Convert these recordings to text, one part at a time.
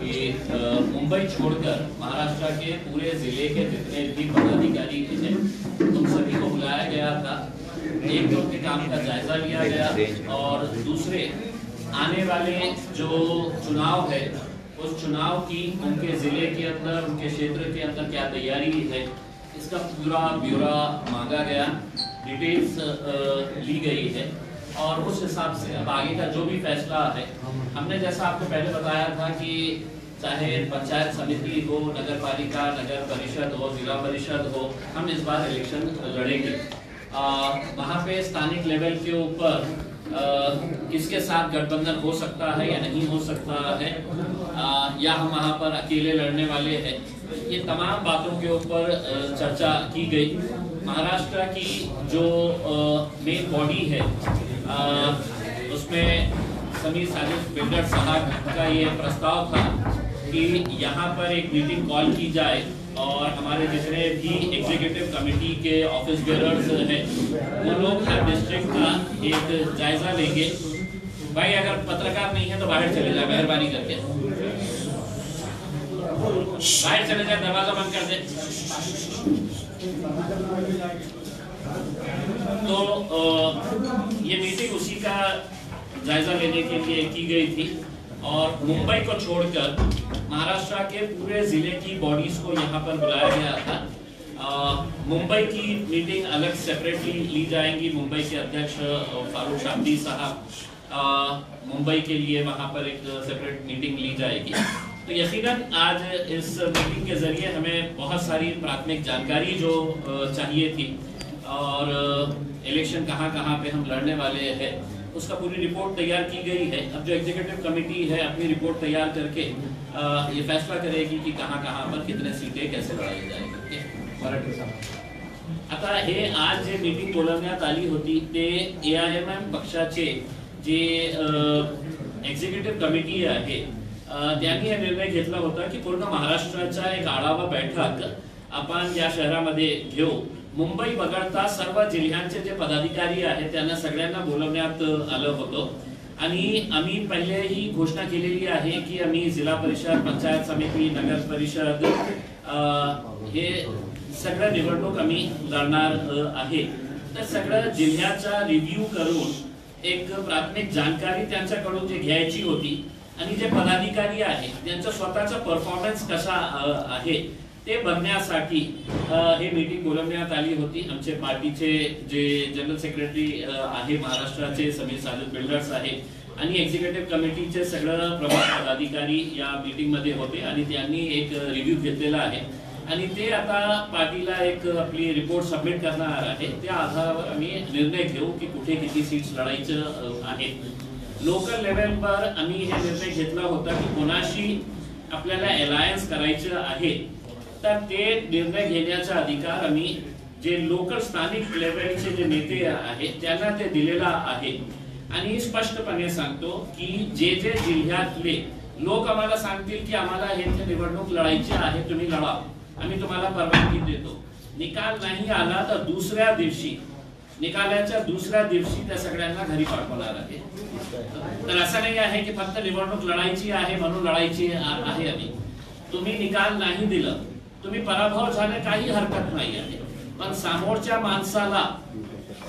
कि मुंबई छोड़कर महाराष्ट्र के पूरे जिले के जितने भी पदाधिकारी हैं उन सभी को बुलाया गया था। एक तो उनके काम का जायजा लिया गया और दूसरे आने वाले जो चुनाव है उस चुनाव की उनके जिले के अंदर उनके क्षेत्र के अंदर क्या तैयारी है इसका पूरा ब्यौरा मांगा गया, डिटेल्स ली गई है और उस हिसाब से अब आगे का जो भी फैसला है, हमने जैसा आपको पहले बताया था कि चाहे पंचायत समिति हो, नगर पालिका, नगर परिषद हो, जिला परिषद हो, हम इस बार इलेक्शन लड़ेंगे। वहाँ पे स्थानिक लेवल के ऊपर किसके साथ गठबंधन हो सकता है या नहीं हो सकता है, या हम वहाँ पर अकेले लड़ने वाले हैं, ये तमाम बातों के ऊपर चर्चा की गई। महाराष्ट्र की जो मेन बॉडी है उसमें समीर साजिद बिल्डर साहब का ये प्रस्ताव था कि यहाँ पर एक मीटिंग कॉल की जाए और हमारे जितने भी एग्जीक्यूटिव कमेटी के ऑफिस बेयरर्स हैं वो लोग हर डिस्ट्रिक्ट का एक जायजा लेंगे। भाई अगर पत्रकार नहीं है तो बाहर चले जाए, मेहरबानी करके बाहर चले जाए, दरवाजा बंद कर दे। तो ये मीटिंग उसी का जायजा लेने के लिए की गई थी और मुंबई को छोड़कर महाराष्ट्र के पूरे जिले की बॉडीज को यहाँ पर बुलाया गया था। मुंबई की मीटिंग अलग सेपरेटली ली जाएंगी। मुंबई के अध्यक्ष फारूक शाब्दी साहब मुंबई के लिए वहाँ पर एक सेपरेट मीटिंग ली जाएगी। तो यकीनन आज इस मीटिंग के जरिए हमें बहुत सारी प्राथमिक जानकारी जो चाहिए थी और इलेक्शन कहाँ पे हम लड़ने वाले हैं उसका पूरी रिपोर्ट तैयार की गई है। अब जो एग्जीक्यूटिव कमेटी है अपनी रिपोर्ट तैयार करके ये फैसला करेगी कि कहाँ पर कितने सीटें कैसे लढाई जाएगी। आता हे आज जे मीटिंग बोलवण्यात आली होती ते AIMM पक्षाचे जे एक्झिक्युटिव्ह कमिटी आहे त्यांनी हा निर्णय घेतला होता की पूर्ण महाराष्ट्राचा एक आढावा बैठक आपण या शहरामध्ये घेऊ। मुंबई वगळता सर्व जिल्ह्यांचे जे पदाधिकारी आहेत त्यांना सगळ्यांना बोलवण्यात आलं होतं आणि आम्ही पहिले ही घोषणा केलेली आहे की आम्ही जिल्हा परिषद, पंचायत समिती, नगर परिषद हे सगळं निवडणूक आम्ही लढणार आहे। तर सगळं जिल्ह्याचा रिव्ह्यू करून एक प्राथमिक जानकारी त्यांच्याकडून जे घ्यायची होती आणि जे पदाधिकारी आहेत त्यांचा स्वतःचा परफॉर्मन्स कसा आहे ते बघण्यासाठी हे मीटिंग बोलवण्यात आली होती। आमचे पार्टीचे जे जनरल सेक्रेटरी आहे महाराष्ट्राचे समीर साजिद बिल्डर्स आहे आणि एक्झिक्युटिव्ह कमिटीचे सगळं प्रमुख पदाधिकारी या मीटिंग मध्ये होते आणि त्यांनी एक रिव्ह्यू घेतलेला आहे आणि ते आता पार्टीला एक आपली रिपोर्ट सबमिट करणार आहे। त्या आधारावर आम्ही निर्णय घेऊ की कुठे किती सीट्स लढायचं आहे। लोकल लेवलवर आम्ही हे निर्णय घेतला होता की कोणाशी आपल्याला अलायन्स करायचं आहे तर ते निर्णय घेण्याचा अधिकार आम्ही जे लोकल स्थानिक लेवलचे जे नेते आहेत त्यांना ते दिलेला आहे आणि स्पष्टपणे सांगतो की जे जिल्ह्यातले लोक आम्हाला सांगतील की आम्हाला हे निवडणूक लढायची आहे, तुम्ही लढा, आम्ही तुम्हाला परवानगी देतो। निकाल नाही आला तर दुसऱ्या दिवशी निकालाच्या दुसऱ्या दिवशी त्या सगळ्यांना घरी पाठवणार आहे। तर असं नाही आहे की फक्त निवडणूक लढायची आहे म्हणून लढायची आहे आम्ही। तुम्ही निकाल नाही दिलं, तुम्ही पराभव झाले काही हरकत नाही आहे, पण समोरच्या माणसाला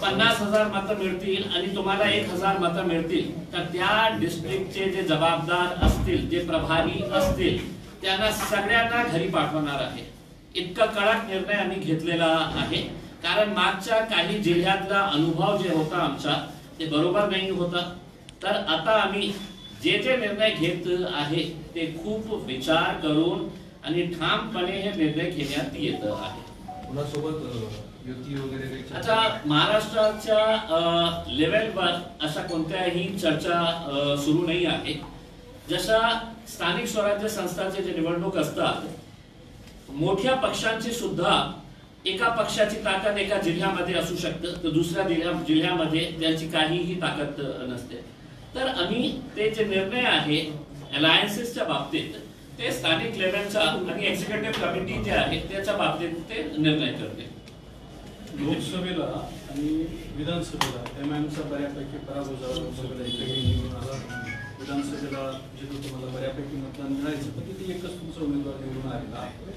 50,000 मतं मिळतील आणि तुम्हाला 1,000 मतं मिळतील तर त्या डिस्ट्रिक्टचे जे जबाबदार असतील, जे प्रभारी असतील त्यांना सगळ्यांना घरी पाठवणार आहे। इतका कडक निर्णय आम्ही घेतलेला आहे कारण मागच्या काही जिल्ह्यातला अनुभव जे होता आमचा ते बरोबर नाही होता। तर आता आम्ही जे निर्णय घेत आहे ते खूप विचार करून आणि ठामपणे हे निर्णय घेण्यात येत आहे। आता महाराष्ट्राच्या लेवलवर अशा कोणत्याही चर्चा सुरू नाही आहे। जशा स्थानिक स्वराज्य संस्थांचे जे निवडणूक असतात मोठ्या पक्षांची सुद्धा एका पक्षाची ताकद एका जिल्ह्यामध्ये असू शकते तर दुसऱ्या जिल्ह्यामध्ये त्यांची काहीही ताकद नसते। तर आम्ही ते जे निर्णय आहे अलायन्सेसच्या बाबतीत ते स्थानिक लेवलचा आणि एक्झिक्युटिव्ह कमिटी जे आहे त्याच्या बाबतीत ते निर्णय करते। लोकसभेला आणि विधानसभेला MIMचा बऱ्यापैकी पराभव झाला। लोकसभेला एकही निवडून आला विधानसभेला जे तुम्हाला बऱ्यापैकी मतदान मिळायचं पण तिथे एकच तुमचा उमेदवार निवडून आलेला आहे.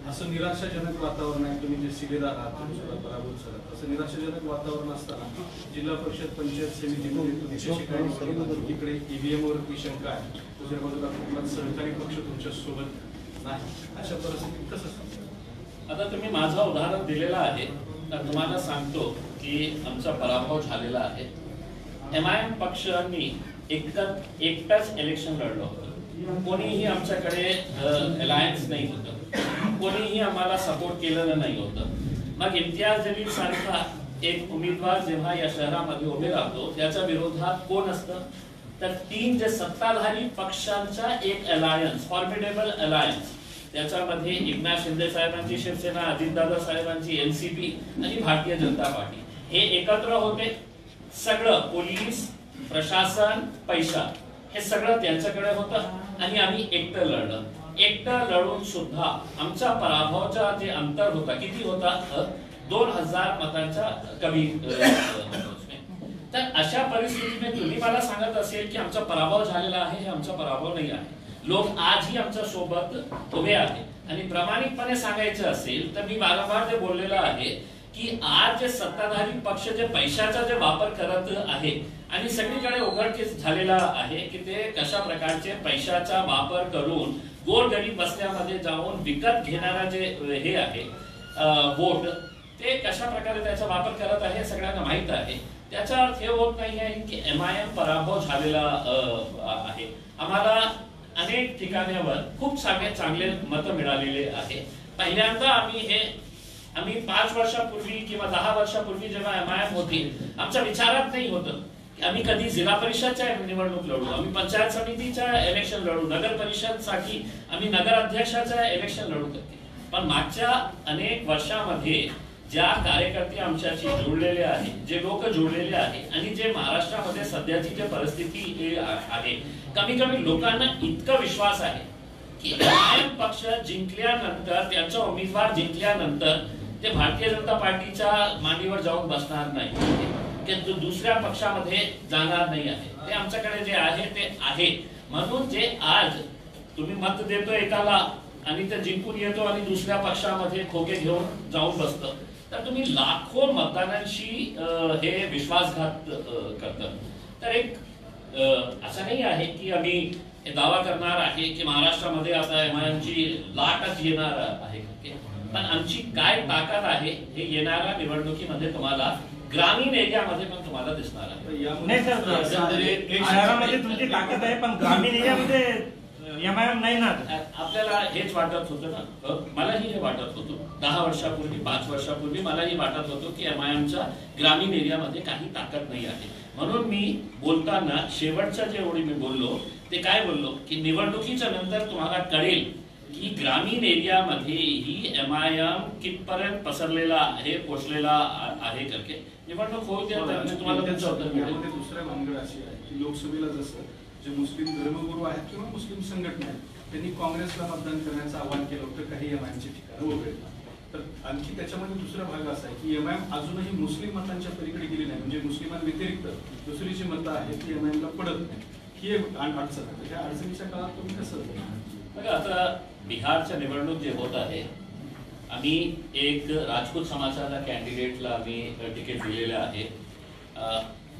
असं निराशाजनक वातावरण आहे. तुम्ही जे शिलेदार आहात तुम्ही पराभूत झालात असं निराशाजनक वातावरण असताना जिल्हा परिषद पंचायत समितीमध्ये तुम्ही शिकायला तिकडे EVM वरती शंका आहे. दुसऱ्या बाजूला कुठला सहकारी पक्ष तुमच्या सोबत नाही. अशा परिस्थितीत कसं? आता तुम्ही माझं उदाहरण दिलेलं आहे तर तुम्हाला सांगतो की आमचा पराभव झालेला आहे. MIM पक्षांनी एकटाच इलेक्शन लढलं होतं. कोणीही आमच्याकडे अलायन्स नाही होतं. कोणीही आम्हाला सपोर्ट केलेलं नाही होतं. मग इम्तियाज जलील सारखा एक उमेदवार जेव्हा या शहरामध्ये उभे राहतो त्याच्या विरोधात कोण असतं तर 3 जे सत्ताधारी पक्षांचा एक अलायन्स, फॉर्मिडेबल अलायन्स. त्याच्यामध्ये एकनाथ शिंदे साहेबांची शिवसेना, अजितदादा साहेबांची NCP आणि भारतीय जनता पार्टी हे एकत्र होते. सगळं पोलीस प्रशासन पैसा हे सगळं त्यांच्याकडे होतं आणि आम्ही एकटं लढलं. एकटं लढून सुद्धा आमचा पराभवाचा जे अंतर होता किती होता 2000 मतांच्या कमी. तर अशा परिस्थितीने तुम्ही मला सांगत असेल की आमचा पराभव झालेला आहे. हे आमचा पराभव नाही आहे. लोक आजही आमच्या सोबत उभे आहेत आणि प्रामाणिकपणे सांगायचं असेल तर मी वारंवार ते बोललेलं आहे की आज जे सत्ताधारी पक्ष जे पैशाचा जे वापर करत आहे आणि सगळीकडे उघडकीस झालेला आहे की ते कशा प्रकारचे पैशाचा वापर करून गोरगरीब वस्त्यामध्ये जाऊन विकत घेणारा जे हे आहे वोट ते कशा प्रकारे त्याचा वापर करत आहे सगळ्यांना माहित आहे. त्याचा अर्थ हे होत नाही आहे की MIM पराभव झालेला आहे. आम्हाला अनेक ठिकाणावर खूप चांगले मत मिळालेले आहे. पहिल्यांदा आम्ही 5 वर्षापूर्वी किंवा 10 वर्षापूर्वी जेव्हा MIM होती आमच्या विचारात नाही होतं की आम्ही कधी जिल्हा परिषदच्या निवडणूक लढू, आम्ही पंचायत समितीच्या इलेक्शन लढू, नगर परिषदसाठी आम्ही नगर अध्यक्षाच्या इलेक्शन लढू करते. पण मागच्या अनेक वर्षामध्ये ज्या कार्यकर्ते आमच्याशी जोडलेले आहे, जे लोक जोडलेले आहे आणि जे महाराष्ट्रामध्ये सध्याची जी परिस्थिती आहे कमी लोकांना इतका विश्वास आहे की MIM पक्ष जिंकल्यानंतर त्यांचा उमेदवार जिंकल्यानंतर ते भारतीय जनता पार्टीच्या मांडीवर जाऊन बसणार नाही की दुसऱ्या पक्षामध्ये जाणार नाही आहे. ते आमच्याकडे जे आहे ते आहे. म्हणून जे आज तुम्ही मत देतो एकाला आणि ते जिंकून येतो आणि दुसऱ्या पक्षामध्ये खोके घेऊन जाऊन बसतं तर तुम्ही लाखो मतदारांशी हे विश्वासघात करतात. तर एक असं नाही आहे की आम्ही हे दावा करणार आहे की महाराष्ट्रामध्ये आता MIM ची लाटच येणार आहे. पण आमची काय ताकद आहे हे येणाऱ्या निवडणुकीमध्ये तुम्हाला ग्रामीण एरियामध्ये पण तुम्हाला दिसणार आहे. नाही सर, शहरामध्ये तुमची ताकद आहे पण ग्रामीण एरियामध्ये MIM नाही ना. आपल्याला हेच वाटत होतं ना, मलाही हे वाटत होतं 10 वर्षापूर्वी 5 वर्षापूर्वी मलाही वाटत होतं की MIMच्या ग्रामीण एरियामध्ये काही ताकद नाही आहे. म्हणून मी बोलताना शेवटच्या जे ओळी मी बोललो ते काय बोललो की निवडणुकीच्या नंतर तुम्हाला कळेल की ग्रामीण एरियामध्ये ही MIM कितपर्यंत पसरलेला आहे, पोचलेला आहे करके. निवडणूक होऊ द्या तुम्हाला त्याचं उत्तर मिळेल. दुसऱ्या भानगड अशी आहे की लोकसभेला जसं जे मुस्लिम धर्मगुरू आहेत किंवा मुस्लिम संघटना आहेत त्यांनी काँग्रेसला मतदान करण्याचं आवाहन केलं होतं काही MIMची ठिकाणं वगैरे. तर आणखी त्याच्यामध्ये दुसरा भाग असा आहे की MIM अजूनही मुस्लिम मतांच्या पलीकडे गेली नाही. म्हणजे मुस्लिमांव्यतिरिक्त दुसरी जी मतं आहेत ती MIMला पडत नाही. ही एक अडचण आहे. त्या अडचणीच्या काळात तुम्ही कसं बघा आता बिहारच्या निवडणूक जे होत आहे आम्ही एक राजपूत समाजाच्या कॅन्डिडेटला आम्ही तिकीट दिलेले आहे.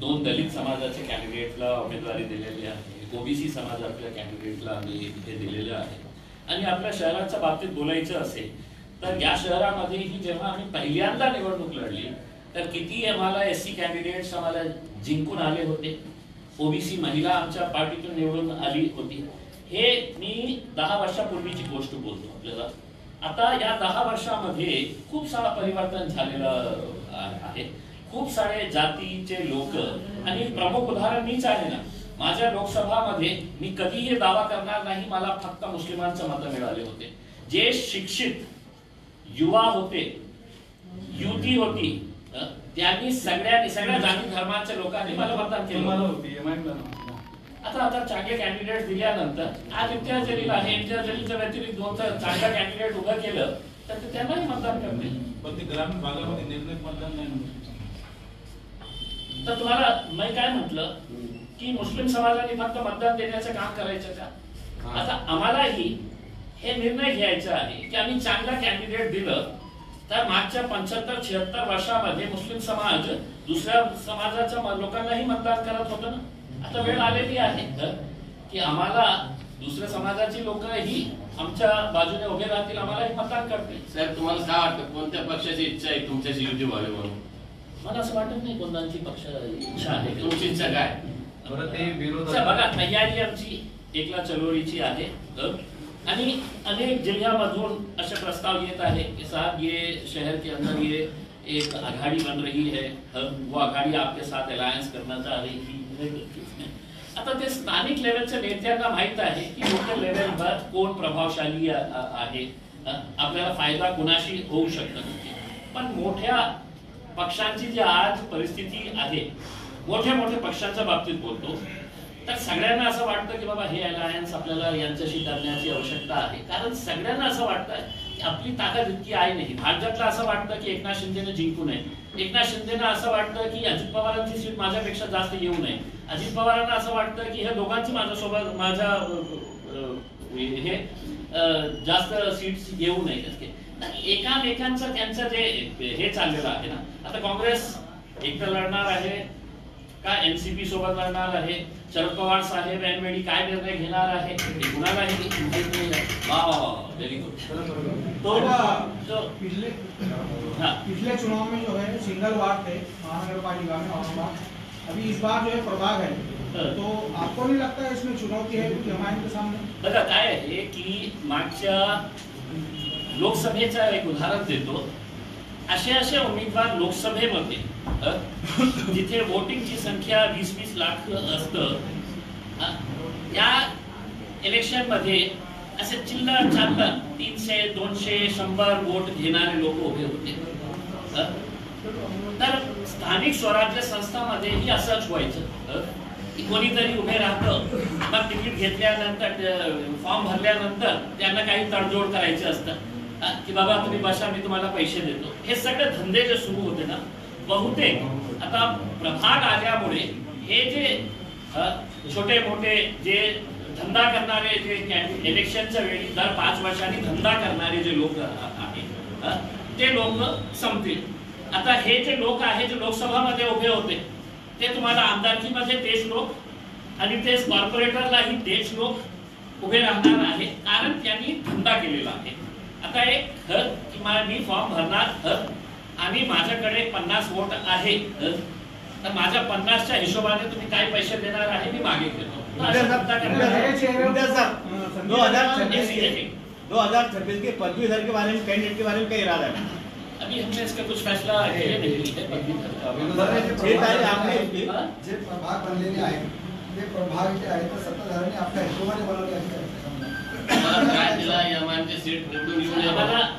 2 दलित समाजाच्या कॅन्डिडेटला उमेदवारी दिलेली आहे. OBC समाजातल्या कॅन्डिडेटला आम्ही तिथे दिलेले आहे. आणि आपल्या शहराच्या बाबतीत बोलायचं असेल तर या शहरामध्ये ही जेव्हा आम्ही पहिल्यांदा निवडणूक लढली तर किती आम्हाला SC कॅन्डिडेट्स आम्हाला जिंकून आले होते. OBC महिला आमच्या पार्टीतून निवडून आली होती. हे मी 10 वर्षापूर्वीची गोष्ट बोलतो आपल्याला. आता या 10 वर्षामध्ये खूप सारा परिवर्तन झालेलं आहे. खूप सारे जातीचे लोक आणि प्रमुख उदाहरण मीच आहे ना. माझ्या लोकसभामध्ये मी कधीही दावा करणार नाही मला फक्त मुस्लिमांचं मत मिळाले होते. जे शिक्षित युवा होते, युवती होती, त्यांनी सगळ्या जाती धर्माच्या लोकांनी मला मतदान केलं. आता चांगले कॅन्डिडेट दिल्यानंतर आज इम्तियाज जलील आहे. इम्तियाज जलीलच्या व्यतिरिक्त 2 चांगला कॅन्डिडेट उभं केलं तर त्यांनाही मतदान करतील. पण ते ग्रामीण भागामध्ये निर्णय मतदान नाही. तर तुम्हाला मी काय म्हटलं की मुस्लिम समाजाने फक्त मतदान देण्याचं काम करायचं का? आता आम्हालाही हे निर्णय घ्यायचा आहे की आम्ही चांगला कॅन्डिडेट दिलं तर मागच्या 75-76 वर्षामध्ये मुस्लिम समाज दुसऱ्या समाजाच्या लोकांनाही मतदान करत होतं ना. आता वेळ आलेली आहे की आम्हाला दुसऱ्या समाजाची लोकही आमच्या बाजूने उभे राहतील, आम्हालाही मतदान करतील. साहेब तुम्हाला काय वाटतं कोणत्या पक्षाची इच्छा आहे तुमच्याशी युती व्हावी म्हणून? मला असं वाटत नाही कोणाची पक्ष इच्छा आहे. तुमची इच्छा काय? बरं ते बघा, तयारी आमची एकला चळवळीची आहे आणि अनेक जिल्ह्यामधून असे प्रस्ताव येत आहे कि साहब ये शहर के अंदर ये एक आघाड़ी बन रही है, वो आघाड़ी आपके साथ अलायंस करना चाह रही थी. आता ते स्थानिक लेवलच्या नेत्यांना माहित आहे की लोकल लेवलवर कोण प्रभावशाली आहे, आपल्याला फायदा कोणाशी होऊ शकतो. पण मोठ्या पक्षांची जी आज परिस्थिती आहे, मोठ्या मोठ्या पक्षांच्या बाबतीत बोलतो तर सगळ्यांना असं वाटतं की बाबा हे अलायन्स आपल्याला यांच्याशी करण्याची आवश्यकता आहे. कारण सगळ्यांना असं वाटतं की आपली ताकद इतकी आहे नाही. भाजपला असं वाटतं की एकनाथ शिंदेने जिंकू नये, एकनाथ शिंदेना असं वाटतं की अजित पवारांची सीट माझ्यापेक्षा जास्त येऊ नये, अजित पवारांना असं वाटतं की हे दोघांची माझ्या हे जास्त सीट्स येऊ नये. एकामेकांचं त्यांचं जे हे चाललेलं आहे ना. आता काँग्रेस एकटं लढणार आहे का एनसीपी सोबत लढणार आहे, शरद पवार साहेब ऐनवेळी काय निर्णय घेणार आहे हे कुणालाही माहित नाही. Very good. तो पिछले चुनाव में जो है सिंगल वार्ड थे महानगर पालिका में औरंगाबाद, अभी इस बार जो है प्रभाग है, तो आपको नहीं लगता है इसमें चुनौती है जमायत के सामने? बघा काय आहे की मागच्या लोकसभेचं एक उदाहरण देतो. असे उमेदवार लोकसभेमध्ये जिथे वोटिंगची संख्या 20-20 लाख असतं, या इलेक्शन मध्ये असे चिल्लर चाललर 300, 200, 100 वोट घेणारे लोक उभे होते. तर स्थानिक स्वराज्य संस्थांमध्येही असंच व्हायचं की कोणीतरी उभे राहतं, मग तिकीट घेतल्यानंतर फॉर्म भरल्यानंतर त्यांना काही तडजोड करायचे असतं की बाबा तुम्ही बसा, मी तुम्हाला पैसे देतो. हे सगळे धंदे जे सुरू होते ना, बहुतेक आता प्रभाग आल्यामुळे हे जे छोटे मोठे जे धंदा करणारे, जे इलेक्शनच्या वेळी दर 5 वर्षांनी धंदा करणारे जे लोक आहेत ते लोक संपतील. आता हे जे लोक आहेत जे लोकसभामध्ये उभे होते ते तुम्हाला आमदारकीमध्ये तेच लोक आणि तेच कॉर्पोरेटरलाही तेच लोक उभे राहणार आहे, कारण त्यांनी धंदा केलेला आहे. आता एक की मी फॉर्म भरणार आणि माझ्याकडे 50 वोट आहे, तर माझ्या 50च्या हिशोबाने तुम्ही काय पैसे देणार आहे मी मागे घेतो. 2026 के पदवीधर के बारे में, कैंडिडेट के बारे में क्या इरादा है? अभी हमने इसका कुछ फैसला नहीं लिया है. जे प्रभाग बनलेले आहेत ते प्रभाग जे आहेत सत्ताधाऱ्यांनी आपल्या हिशोबाने बनवले आहेत. सीट निवडून येऊ नये.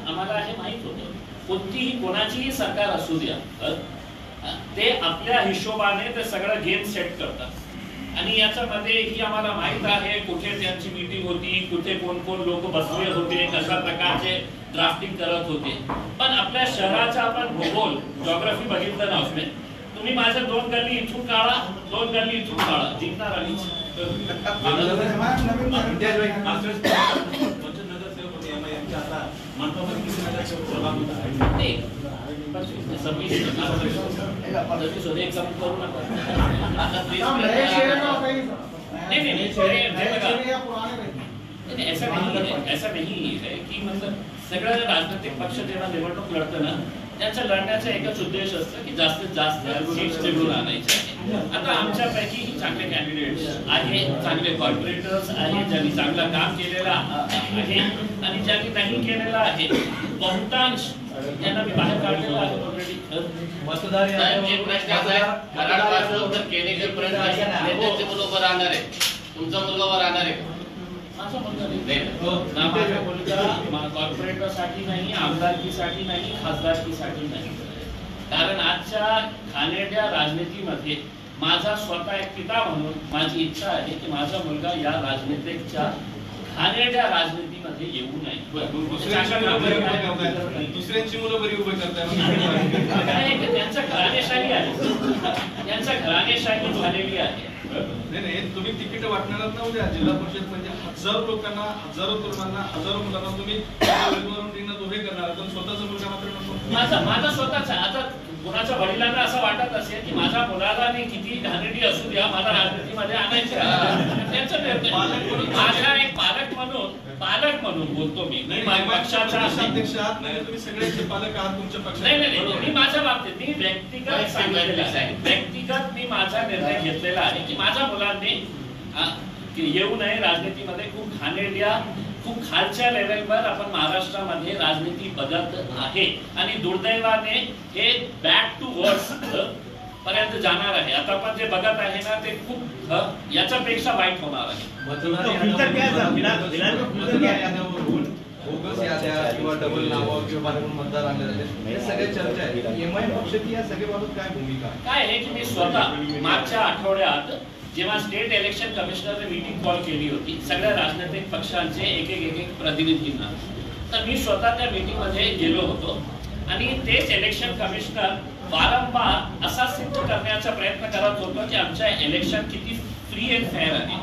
आम्हाला हे माहित होतं कोणतीही कोणाचीही सरकार असू द्या, ते आपल्या हिशोबाने ते सगळं गेम सेट करतात आणि याच्यामध्ये ही आम्हाला माहित आहे कुठे त्यांची मीटिंग होती, कुठे कोण कोण लोक बसले होते, कशा प्रकारचे ड्राफ्टिंग करत होते. पण आपल्या शहराचा आपण भूगोल जॉग्राफी बघितलं ना, उसमें तुम्ही माझ्या 2 गल्ली इथून काढा, 2 गल्ली इथून काढा, जिंकणार आम्ही. ऐसा नहीं है की मतलब सगळ्या राजनैतिक पक्ष जेव्हा निवडणूक लढतं ना, त्यांच्या लढण्याचा एकच उद्देश असतो की जास्तीत जास्त सीट्स निवडून आणायचे. आता आमच्यापैकी चांगले कॅन्डिडेट्स आहेत, चांगले कॉर्पोरेटर्स आहेत ज्यांनी चांगलं काम केलेलं आहे आणि ज्यांनी नाही केलेलं आहे. बहुतांश त्यांना मी बाहेर काढलेलं आहे ऑलरेडी. मतदार एक प्रश्न असा आहे, कराडपासून तर केनेकरपर्यंत नेत्याचे मुलं उभं राहणार आहे, तुमचा मुलगा उभा राहणार आहे? माझा मुलगा नाही, माझा मुलगा कॉर्पोरेटरसाठी नाही, आमदारकीसाठी नाही, खासदारकीसाठी नाही. कारण आजच्या घाणेरड्या राजनीतीमध्ये माझा स्वतः एक पिता म्हणून माझी इच्छा आहे की माझा मुलगा या राजनीतीच्या घाणेरड्या राजनीतीमध्ये येऊ नये. दुसऱ्यांची मुलं बरी उभे करताय. त्यांच्या घराणेशाही आहे, त्यांच्या घराणेशाही झालेली आहे. नाही तुम्ही तिकीट वाटणार ना उद्या जिल्हा परिषद म्हणजे हजारो लोकांना, हजारो तरुणांना, हजारो मुलांना तुम्ही उमेदवारून रिंगणात उभे करणार, पण स्वतःचा मुलगा मात्र माझा स्वतःचा. आता कुणाच्या वडिलांना असं वाटत असेल की माझ्या मुलाला मी किती घाणेरडी असू द्या, मला राजनीतीमध्ये आणायचं आहे, त्यांचं निर्णय. माझा एक पालक म्हणून बोलतो मी पक्षाचा अध्यक्ष आहात, नाही तुम्ही सगळ्यांचे पालक आहात तुमच्या पक्षात. नाही, मी माझ्या बाबतीत मी व्यक्तिगत सांगितलेलं आहे, व्यक्तिगत मी माझा निर्णय घेतलेला आहे की माझ्या मुलांनी येऊ नये राजनीतीमध्ये. खूप घाणेरड्या, खूप खालच्या लेवलवर आपण महाराष्ट्रामध्ये राजनीती बघत आहे आणि दुर्दैवाने हे बॅक टू वर्स पर्यंत जाणार आहे. आता आपण जे बघत आहे ना ते खूप याच्यापेक्षा वाईट होणार आहे. बोगस याद्या किंवा डबल नावं किंवा मतदार आणले जाते, हे सगळे चर्चा आहे. एमआयएम पक्षाची या सगळ्याबाबत काय भूमिका काय आहे की मी स्वतः मागच्या आठवड्यात जेव्हा स्टेट इलेक्शन कमिशनरने मीटिंग कॉल केली होती सगळ्या राजनैतिक पक्षांचे एक प्रतिनिधींना, तर मी स्वतः त्या मीटिंग मध्ये गेलो होतो आणि तेच इलेक्शन कमिशनर वारंवार असा सिद्ध करण्याचा प्रयत्न करत होतो की आमच्या इलेक्शन किती फ्री अँड फेअर आहे.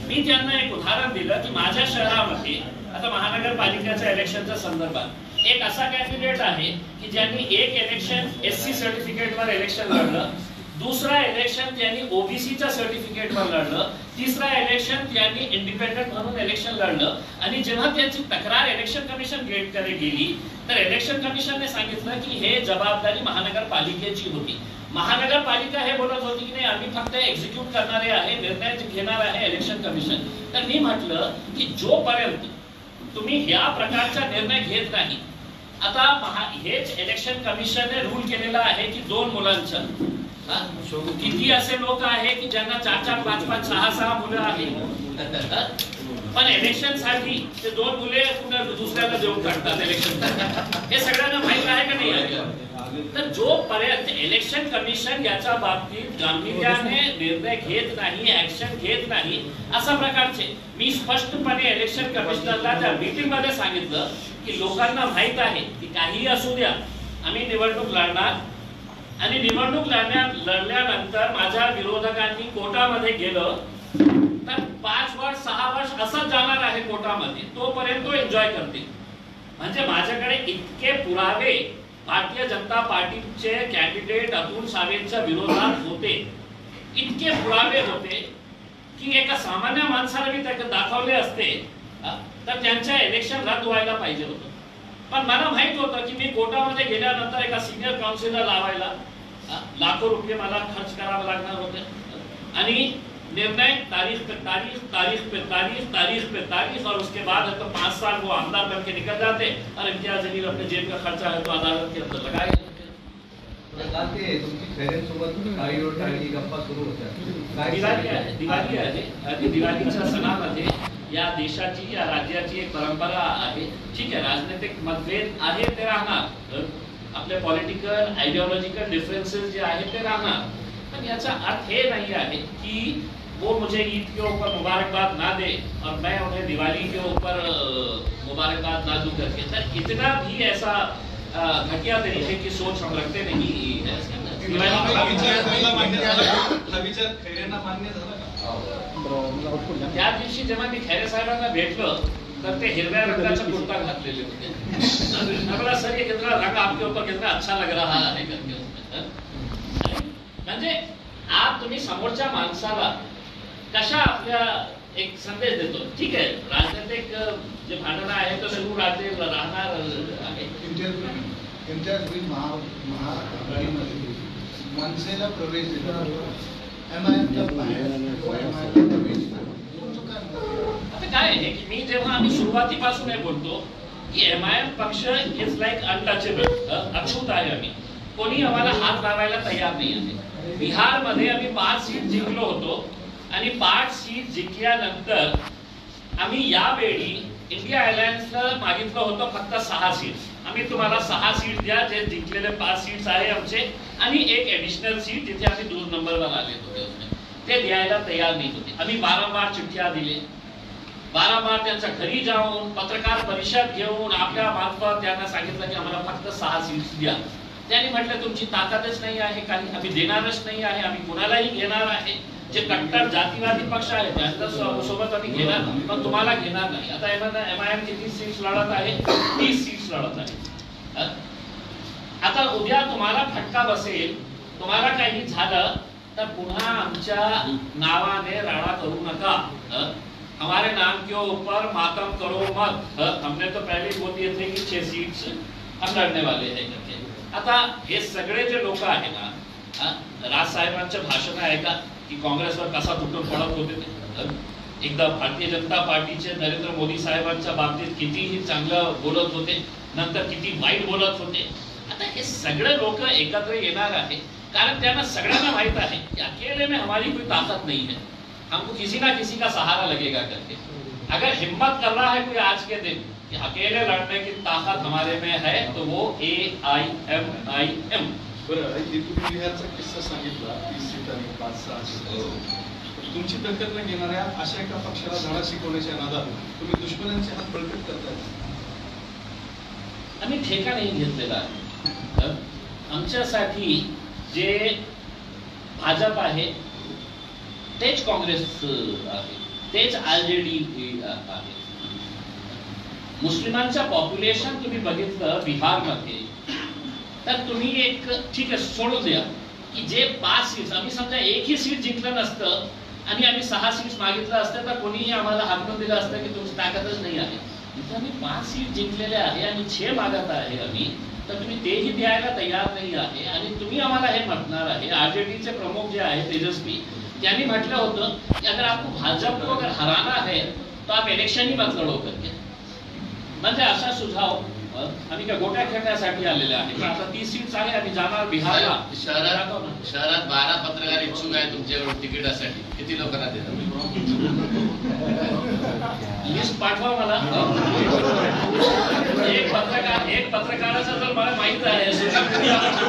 मी त्यांना एक उदाहरण दिलं की माझ्या शहरामध्ये आता महानगरपालिकेच्या इलेक्शनच्या संदर्भात एक असा कॅन्डिडेट आहे की ज्यांनी एक इलेक्शन SC सर्टिफिकेटवर इलेक्शन लढलं, दुसरा इलेक्शन त्यांनी OBCच्या सर्टिफिकेटवर लढलं, तिसरा इलेक्शन त्यांनी इंडिपेंडंट म्हणून इलेक्शन लढलं. आणि जेव्हा त्यांची तक्रार इलेक्शन कमिशन गेटकडे गेली तर इलेक्शन कमिशनने सांगितलं की हे जबाबदारी महानगरपालिकेची होती. महानगरपालिका हे बोलत होती की नाही आम्ही फक्त एक्झिक्यूट करणारे आहे, निर्णय घेणार आहे इलेक्शन कमिशन. तर मी म्हटलं की जोपर्यंत तुम्ही ह्या प्रकारचा निर्णय घेत नाही, आता हेच इलेक्शन कमिशनने रूल केलेला आहे की 2 मुलांचं किती असे लोक आहे की ज्यांना 4-4, 5-5, 6-6 मुलं आहेत, पण इलेक्शन साठी ते 2 मुले दुसऱ्याला देऊन टाकतात इलेक्शन. हे सगळ्यांना माहित आहे का नाही? तर जोपर्यंत इलेक्शन कमिशन याच्या बाबतीत गांभीर्याने निर्णय घेत नाही, ऍक्शन घेत नाही, अशा प्रकारचे मी स्पष्टपणे इलेक्शन कमिशनरला त्या मीटिंग मध्ये सांगितलं की लोकांना माहित आहे की काही असू द्या आम्ही निवडणूक लढणार आणि निवडणूक लढल्यानंतर माझ्या विरोधकांनी कोर्टामध्ये गेलं तर 5 वर्ष 6 वर्ष असंच जाणार आहे कोर्टामध्ये, तोपर्यंत तो एन्जॉय करतील. म्हणजे माझ्याकडे इतके पुरावे भारतीय जनता पार्टीचे कॅन्डिडेट अतुल सावेंच्या विरोधात होते, इतके पुरावे होते की एका सामान्य माणसाला मी त्याला दाखवले असते तर त्यांच्या इलेक्शन रद्द व्हायला पाहिजे होतं. पण मला माहित होतं की मी कोर्टामध्ये गेल्यानंतर एका सिनियर काउन्सिलर लावायला लाखो रुपये मला खर्च करावे लागणार होते आणि निर्णय तारीख पे तारीख और उसके बाद तो 5 साल वो आमदार बन के निकल जाते और इम्तियाज जलील अपने जेब का खर्चा है तो अदालत के अंदर लगाए. दिवाळीच्या सणामध्ये या देशाची या राज्याची एक परंपरा आहे. ठीक आहे, राजनीतिक मतभेद आहे ते राहणार, आपले पॉलिटिकल आयडियोलॉजिकल डिफरेंसेस जे आहेत ते राहणार, पण याचा अर्थ हे नहीं है कि वो मुझे ईद के ऊपर मुबारकबाद ना दे और मैं उन्हें दिवाली के ऊपर मुबारकबाद ना दूं करके. तर इतना भी ऐसा घटिया तरीके की सोच हम रखते नहीं है. त्या दिवशी जेव्हा मी खैरे साहेबांना भेटलो तर ते हिरव्या रंगाचा कुर्ता घातलेले होते. मला सर ये कितना रंग आपके ऊपर कितना अच्छा लग रहा है करके. म्हणजे आप तुम्ही समोरच्या माणसाला कशा आपल्या एक संदेश देतो. ठीक आहे, राजनीतिक जे भांडणं आहे तो सुरू राहणार आहे. महाआघाडीमध्ये मनसेला प्रवेश दिला, आता काय आहे की मी जेव्हा आम्ही सुरुवातीपासून हे बोलतो की MIM पक्ष इज लाईक अनटचेबल, अछूत आहे. आम्ही कोणी आम्हाला हात लावायला तयार नाही आहे. बिहारमध्ये आम्ही 5 सीट जिंकलो होतो आणि 5 सीट जिंकल्यानंतर आम्ही यावेळी इंडिया अलायन्सला मागितलं होतं फक्त 6 सीट. आम्ही तुम्हाला 6 सीट द्या, जे जिंकलेले 5 सीट्स आहे आमचे आणि एक ऍडिशनल सीट जिथे आम्ही 2 नंबरवर आले होते ते द्यायला तयार नाही होते. आम्ही वारंवार चिठ्ठ्या दिले, वारंवार त्यांच्या घरी जाऊन पत्रकार परिषद घेऊन आपल्या मार्फत त्यांना सांगितलं की आम्हाला फक्त 6 सीट्स द्या. त्यांनी म्हटलं तुमची ताकदच नाही आहे, काही आम्ही देणारच नाही आहे, आम्ही कोणालाही घेणार आहे. जे कट्टर जातीवादी पक्ष आहे त्यांच्या सोबत आम्ही घेणार नाही, पण तुम्हाला घेणार नाही. आता MIM किती सीट्स लढत आहे? 30 सीट्स लढत आहे. आता उद्या तुम्हाला फटका बसेल, तुम्हाला काही झालं तर पुन्हा आमच्या नावाने राडा करू नका. हमारे नाम के ऊपर मातम करो मत. हमने तो पहले ही बोल दिए थे कि 6 सीट्स हम लड़ने वाले हैं करके. आता हे सगळे जे लोक आहे ना, राज साहेबांचे भाषण आहे का की काँग्रेसवर कसा तुटून पडत होते ते. एकदा भारतीय जनता पार्टीचे नरेंद्र मोदी साहेबांच्या बाबतीत कितीही चांगलं बोलत होते, नंतर किती वाईट बोलत होते. आता हे सगळे लोक एकत्र येणार आहे कारण त्यांना सगळ्यांना माहित आहे कि अकेले में हमारी कोई ताकत नहीं है, हमको किसी ना किसी का सहारा लगेगा करके. अगर हिम्मत कर रहा है कोई आज के दिन कि अकेले लड़ने की ताकत हमारे में है तो वो AIMIM. बरं, जे तुम्ही बिहारचा किस्सा सांगितला 30 सीट आणि 5-6 सीट, तुमची टक्कर न घेणाऱ्या अशा एका पक्षाला धडा शिकवण्याच्या नादात तुम्ही दुश्मनांचे हात बळकट करताय. आम्ही ठेका नाही घेतलेला आहे. आमच्यासाठी जे भाजप आहे तेच काँग्रेस आहे, तेच RJD आहे. मुस्लिमांचं पॉप्युलेशन तुम्ही बघितलं बिहारमध्ये तर तुम्ही एक ठीक आहे सोडून द्या की जे 5 सीट्स आम्ही समजा एकही सीट जिंकलं नसतं आणि आम्ही 6 सीट्स मागितलं असतं तर कोणीही आम्हाला हाकलून दिलं असतं की तुमची ताकदच नाही आहे. इथं आम्ही 5 सीट जिंकलेले आहे आणि 6 मागत आहे आम्ही, तर तुम्ही तेही द्यायला तयार नाही आहे आणि तुम्ही आम्हाला हे म्हणणार आहे. RJDचे प्रमुख जे आहे तेजस्वी त्यांनी म्हटलं होतं की अगर आपको भाजप को अगर हराना है तो आप इलेक्शन ही मत लढो करके. म्हणजे असा सुझाव आम्ही काय गोट्या खेळण्यासाठी आलेले आहे. पण आता 30 सीट्स आहे, आम्ही जाणार बिहारला. शहरात 12 पत्रकार इच्छुक आहे तुमच्याकडे तिकिटासाठी. किती लोकांना देतात? लिस्ट पाठवा मला. एक पत्रकाराचं जर मला माहित आहे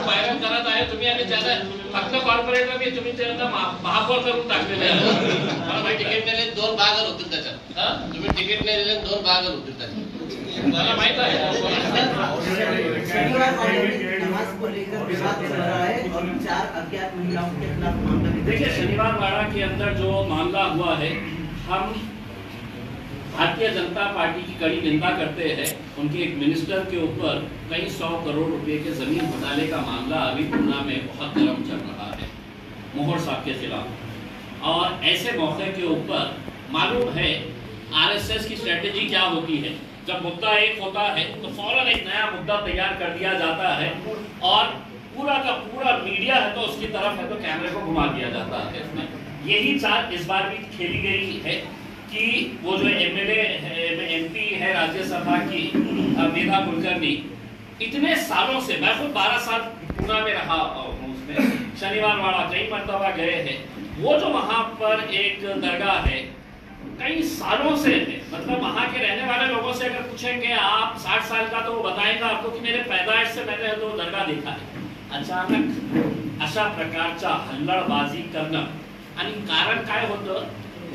व्हायरल करत आहे तुम्ही आणि त्याला फक्त कॉर्पोरेटला मी तुम्ही त्यांना महापौर करून टाकलेले आहे. मला तिकीट नेले 2 भाग होतील त्याच्यात. तुम्ही तिकीट नाही दिले 2 भाग होतील त्याच्यात. मला माहित आहे. देखिए शनिवार वाड़ा के अंदर जो मामला हुआ है, हम भारतीय जनता पार्टी की कड़ी निंदा करते हैं. उनके एक मिनिस्टर के ऊपर कई 100 करोड़ रुपए के जमीन घोटाले का मामला अभी पूना में बहुत गर्म चल रहा है मोहर साहब के खिलाफ. और ऐसे मौके के ऊपर मालूम है RSS की स्ट्रेटेजी क्या होती है. जब मुद्दा एक होता है तो फौरन एक नया मुद्दा तैयार कर दिया जाता है और पूरा का पूरा मीडिया है तो उसकी तरफ है तो कैमरे को घुमा दिया जाता है. इसमें यही चाल इस बार भी खेली गई है कि वो जो MLA MP है राज्यसभा की मेधा कुलकर्णी, इतने सालों से, मैं खुद 12 साल पूना में रहा हूँ, उसमें शनिवार वाड़ा कई मरतबा गए हैं. वो जो वहां पर एक दरगाह है कई सालों से है, मतलब वहां के रहने वाले लोगों से अगर पूछेंगे आप 60 साल का तो वो बताएगा आपको कि मेरे पैदाइश से मैंने तो दरगाह देखा है. अचानक अशा प्रकारचा हल्लडबाजी करणं आणि कारण काय होतं,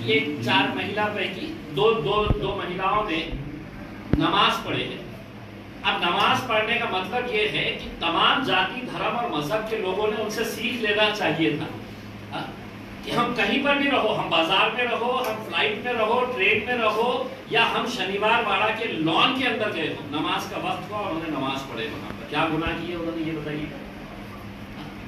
एक 4 महिलापैकी दो महिलाओं ने नमाज पढ़े है. अब नमाज पढ़ने का मतलब ये है कि तमाम जाति धर्म और मजहब के लोगों ने उनसे सीख लेना चाहिए था कि हम कहीं पर भी रहो, हम बाजार में रहो, हम फ्लाइट में रहो, ट्रेन में रहो, या हम शनिवार वाड़ा के लॉन के अंदर गए हो, नमाज का वक्त हुआ और उन्होंने नमाज पढ़े. वहां पर क्या गुनाह किए उन्होंने, ये बताइए.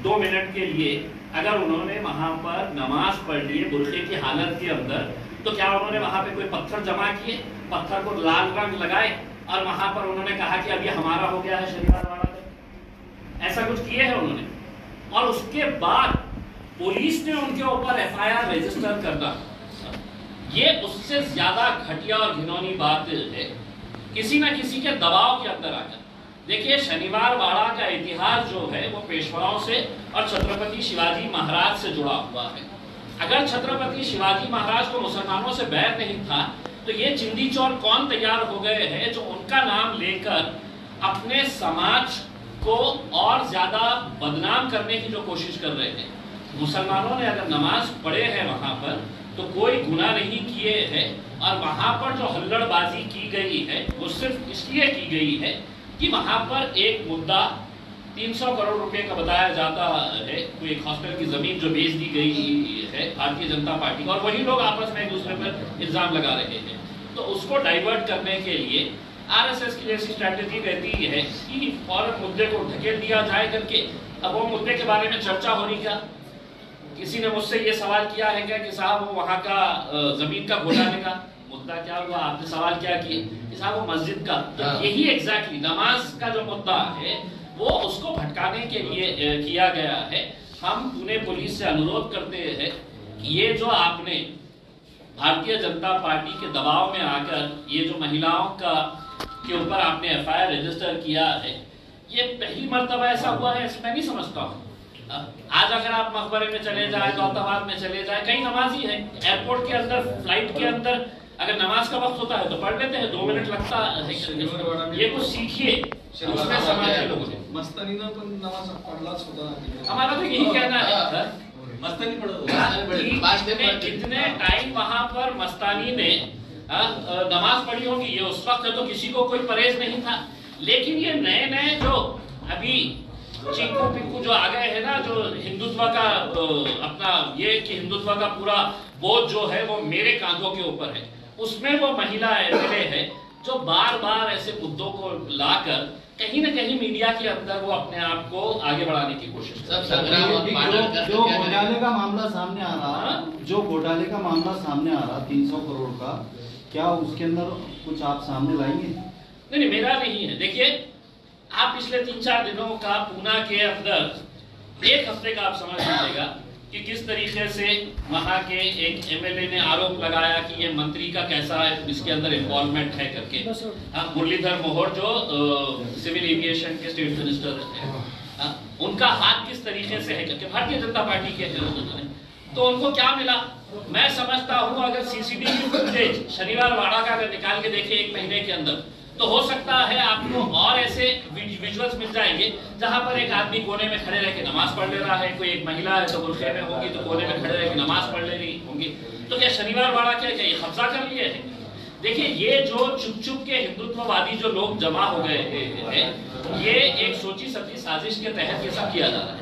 2 मिनट के लिए अगर उन्होंने वहां पर नमाज पढ़ ली बुरखे की हालत के अंदर, तो क्या उन्होंने वहां पे कोई पत्थर जमा किए, पत्थर को लाल रंग लगाए और वहां पर उन्होंने कहा कि अब ये हमारा हो गया है शनिवार वाड़ा का? ऐसा कुछ किए है उन्होंने. और उसके बाद पुलिस ने उनके ऊपर FIR रजिस्टर करना, ये उससे ज्यादा घटिया और घिनौनी बात है. किसी न किसी के दबाव के अंदर आकर देखिए, शनिवार वाड़ा का इतिहास जो है वो पेशवाओं से और छत्रपति शिवाजी महाराज से जुड़ा हुआ है. अगर छत्रपति शिवाजी महाराज को मुसलमानों से बैर नहीं था तो ये चिंदी चोर कौन तैयार हो गए हैं जो उनका नाम लेकर अपने समाज को और ज्यादा बदनाम करने की जो कोशिश कर रहे हैं. मुसलमानों ने अगर नमाज पढ़े हैं वहां पर तो कोई गुनाह नहीं किए हैं, और वहां पर जो हल्लड़बाजी की गई है वो सिर्फ इसलिए की गई है कि वहां पर एक मुद्दा 300 करोड़ रुपए का बताया जाता है, कोई एक हॉस्टल की जमीन जो बेच दी गई है भारतीय जनता पार्टी को, और वही लोग आपस में एक दूसरे पर इल्जाम लगा रहे हैं। तो उसको डाइवर्ट करने के लिए आरएसएस की जैसी स्ट्रैटेजी रहती है कि फौरन मुद्दे को ढकेल दिया जाए करके। अब वो मुद्दे के बारे में चर्चा हो रही क्या? किसी ने मुझसे ये सवाल किया है क्या कि साहब वो वहाँ का जमीन का घोटाले का मुद्दा क्या हुआ? आपने सवाल क्या किए कि साहब वो मस्जिद का, यही एग्जैक्टली नमाज का जो मुद्दा है वो उसको भटकाने के लिए किया गया है। हम पुणे पुलिस से अनुरोध करते हैं कि ये जो आपने भारतीय जनता पार्टी के दबाव में आकर ये जो महिलाओं का के ऊपर आपने एफआईआर रजिस्टर किया है, ये पहली मर्तबा ऐसा हुआ है, मैं नहीं समझता हूँ। आज अगर आप मकबरे में चले जाए, दौलताबाद में चले जाए, कई नमाजी है, एयरपोर्ट के अंदर, फ्लाइट के अंदर अगर नमाज का वक्त होता है तो पढ़ लेते हैं, 2 मिनट लगता है। ये कुछ सीखिए उसमें समाज के लोगों ने। मस्तानीनं पण नमाज पढ़लाच होता ना। हमारा तो यही कहना है मस्तानी पढ़ा कितने टाइम वहां पर मस्तानी ने नमाज पढ़ी होगी, ये उस वक्त तो किसी को कोई परहेज नहीं था। लेकिन ये नए नए जो अभी चिंकू पिंकू जो आ गए हैं ना, जो हिंदुत्व का अपना ये कि हिंदुत्व का पूरा बोझ जो है वो मेरे कांधों के ऊपर है, उसमें वो महिला एमएलए है जो बार बार ऐसे मुद्दों को लाकर कहीं न कहीं मीडिया के अंदर वो अपने आप को आगे बढ़ाने की कोशिश कर रही है। जो घोटाले का मामला सामने आ रहा, जो घोटाले का मामला सामने आ रहा 300 करोड़ का, क्या उसके अंदर कुछ आप सामने लाएंगे? नहीं, मेरा नहीं है। देखिए, आप पिछले 3-4 दिनों का पूना के अंदर 1 हफ्ते का आप समझ लीजिएगा कि किस तरीके से वहां के एक एमएलए ने आरोप लगाया कि ये मंत्री का कैसा है, इसके अंदर इन्वॉल्वमेंट है करके। मुरलीधर मोहोर जो सिविल एविएशन के स्टेट मिनिस्टर हैं, उनका हाथ किस तरीके से है करके भारतीय जनता पार्टी के हैं। तो उनको क्या मिला? मैं समझता हूँ अगर सीसीटीवी फुटेज शनिवार वाड़ा का अगर निकाल के देखे 1 महीने के अंदर, तो हो सकता है आपको और ऐसे विजुअल्स मिल जाएंगे जहां पर एक आदमी कोने में खड़े रह के नमाज पढ़ ले रहा है, कोई एक महिला है तो बुर्खे में होगी तो कोने में खड़े रह के नमाज पढ़ ले रही होंगी। तो क्या शनिवार वाड़ा क्या ये कब्जा कर लिए है? देखिए, ये जो चुप चुप के हिंदुत्ववादी जो लोग जमा हो गए हैं, ये एक सोची समझी साजिश के तहत ये सब किया जा रहा है।